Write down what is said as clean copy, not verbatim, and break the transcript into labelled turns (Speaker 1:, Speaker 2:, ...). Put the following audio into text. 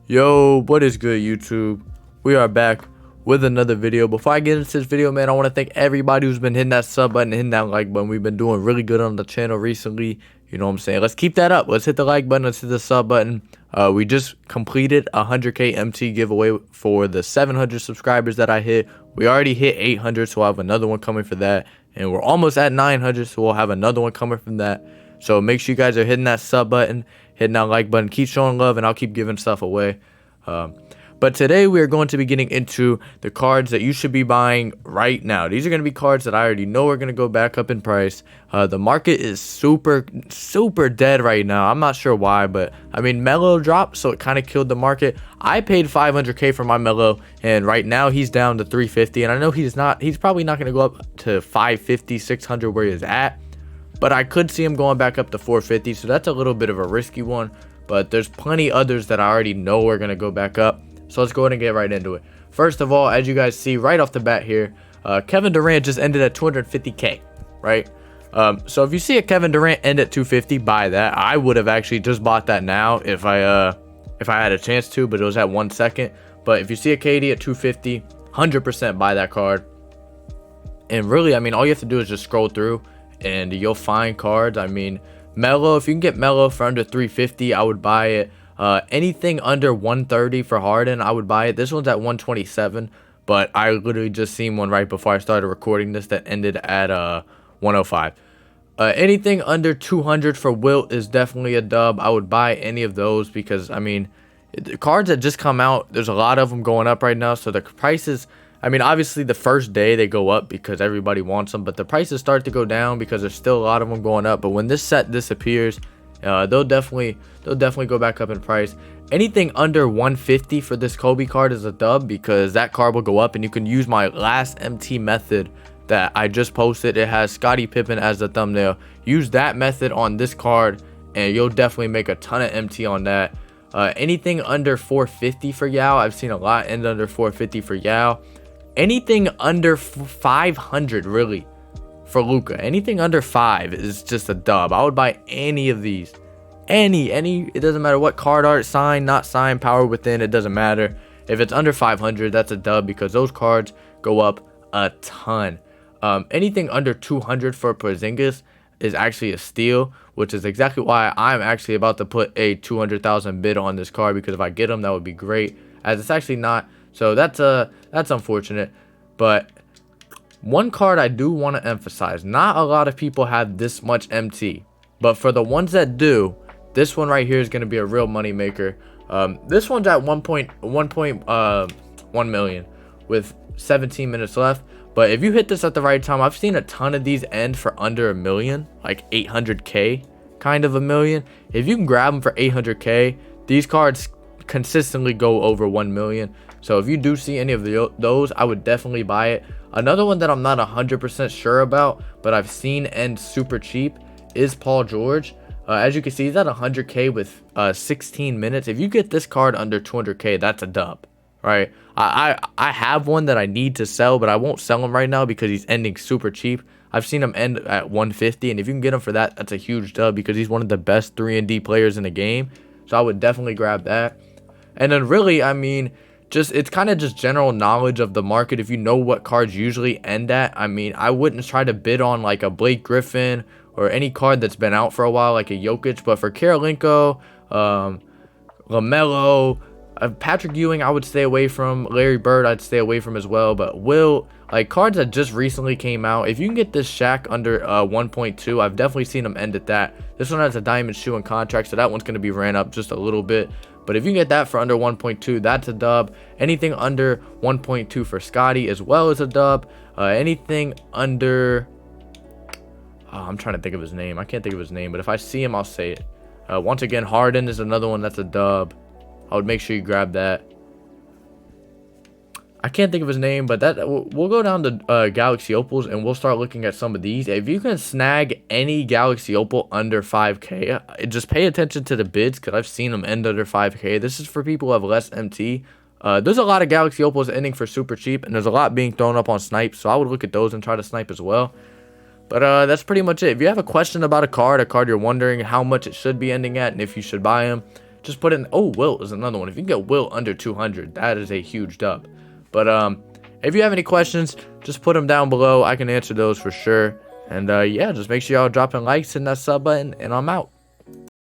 Speaker 1: Yo, what is good, YouTube? We are back with another video. Before I get into this video, man, I want to thank everybody who's been hitting that sub button, hitting that like button. We've been doing really good on the channel recently. You know what I'm saying? Let's keep that up. Let's hit the like button. Let's hit the sub button. We just completed a 100K MT giveaway for the 700 subscribers that I hit. We already hit 800, so I'll have another one coming for that. And we're almost at 900, so we'll have another one coming from that. So make sure you guys are hitting that sub button, hitting that like button. Keep showing love, and I'll keep giving stuff away. But today we are going to be getting into the cards that you should be buying right now. These are going to be cards that I already know are going to go back up in price. The market is super dead right now. I'm not sure why, but I mean, Melo dropped, so it kind of killed the market. I paid 500K for my Melo, and right now he's down to 350. And I know he's probably not going to go up to 550, 600 where he's at. But I could see him going back up to 450, so that's a little bit of a risky one. But there's plenty others that I already know are going to go back up. So let's go ahead and get right into it. First of all, as you guys see right off the bat here, Kevin Durant just ended at 250K, right? So if you see a Kevin Durant end at 250, buy that. I would have actually just bought that now if I had a chance to, but it was at 1 second. But if you see a KD at 250, 100% buy that card. And really, I mean, all you have to do is just scroll through and you'll find cards. I mean, Melo, if you can get Melo for under 350, I would buy it. Anything under 130 for Harden, I would buy it. This one's at 127, but I literally just seen one right before I started recording this that ended at 105. Anything under 200 for Wilt is definitely a dub. I would buy any of those because, I mean, the cards that just come out, there's a lot of them going up right now, so the prices, I mean, obviously the first day they go up because everybody wants them, but the prices start to go down because there's still a lot of them going up. But when this set disappears, they'll definitely go back up in price. Anything under 150 for this Kobe card is a dub because that card will go up, and you can use my last MT method that I just posted. It has Scottie Pippen as the thumbnail. Use that method on this card and you'll definitely make a ton of MT on that. Anything under 450 for Yao, I've seen a lot end under 450 for Yao. Anything under 500 really for Luka. Anything under 5 is just a dub. I would buy any of these. Any, it doesn't matter what card art, sign, not sign, power within, it doesn't matter. If it's under 500, that's a dub because those cards go up a ton. Anything under 200 for Porzingis is actually a steal, which is exactly why I'm actually about to put a 200,000 bid on this card, because if I get him, that would be great, as it's actually not. So that's unfortunate. But one card I do want to emphasize, not a lot of people have this much MT, but for the ones that do, this one right here is going to be a real money maker. This one's at 1.1 million with 17 minutes left. But if you hit this at the right time, I've seen a ton of these end for under a million, like 800K, kind of a million. If you can grab them for 800K, these cards consistently go over 1 million. So if you do see any of those, I would definitely buy it. Another one that I'm not 100% sure about, but I've seen end super cheap, is Paul George. As you can see, he's at 100K with 16 minutes. If you get this card under 200K, that's a dub, right? I have one that I need to sell, but I won't sell him right now because he's ending super cheap. I've seen him end at 150, and if you can get him for that, that's a huge dub because he's one of the best 3-and-D players in the game. So I would definitely grab that. And then really, I mean, it's kind of just general knowledge of the market. If you know what cards usually end at, I mean, I wouldn't try to bid on like a Blake Griffin or any card that's been out for a while, like a Jokic. But for Karolinko, LaMelo, Patrick Ewing, I would stay away from. Larry Bird, I'd stay away from as well. But Will, like cards that just recently came out, if you can get this Shaq under 1.2, I've definitely seen them end at that. This one has a diamond shoe and contract, so that one's going to be ran up just a little bit. But if you can get that for under 1.2, that's a dub. Anything under 1.2 for Scotty as well as a dub. Anything under, I'm trying to think of his name. I can't think of his name, but if I see him, I'll say it. Once again, Harden is another one that's a dub. I would make sure you grab that. I can't think of his name, but we'll go down to Galaxy Opals and we'll start looking at some of these. If you can snag any Galaxy Opal under 5K, just pay attention to the bids because I've seen them end under 5K. This is for people who have less MT. There's a lot of Galaxy Opals ending for super cheap, and there's a lot being thrown up on snipes, so I would look at those and try to snipe as well. But that's pretty much it. If you have a question about a card you're wondering how much it should be ending at and if you should buy them, just put in. Oh, Will is another one. If you can get Will under 200, that is a huge dub. But if you have any questions, just put them down below. I can answer those for sure. And yeah, just make sure y'all dropping likes and that sub button, and I'm out.